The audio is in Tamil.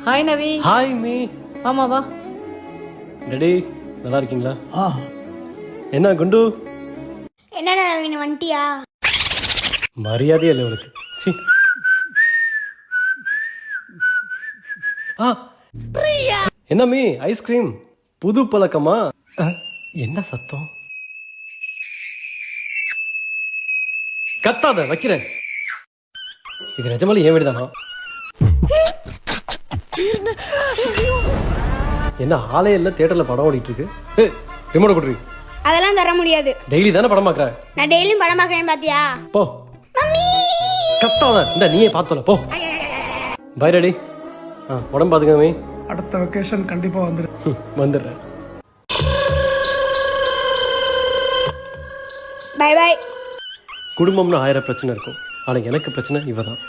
ஹாய் நவி. Hi me. வாமா வா. டேடி நல்லா இருக்கீங்களா? என்ன குண்டு? என்னடா நவீன் வந்துட்டியா? மரியாதையே இல்லை உனக்கு. சி. என்ன மீ ஐஸ்கிரீம் புது பழக்கமா? என்ன சத்தம்? கத்தாத வைக்கிறேன். இது நிஜமாலே ஏன் வீடுதானா? என்ன ஆளே இல்ல, தியேட்டர்ல படம் ஓடிட்டு இருக்கு. ரிமோட் கொடுறீ. அதெல்லாம் தர முடியாது. டெய்லி தானே படம் பார்க்கற? நான் டெய்லியும் படம் பார்க்கறேன் பாத்தியா? போ. மம்மி கத்தாத. இந்த நீயே பார்த்தல போ. Bye ready. உடம்பு பாத்துக்கமே. அடுத்த வெக்கேஷன் கண்டிப்பா வந்துடுறேன். Bye bye. குடும்பம்னு 1000 பிரச்சனை இருக்கும், ஆனா எனக்கு பிரச்சனை இவதான்.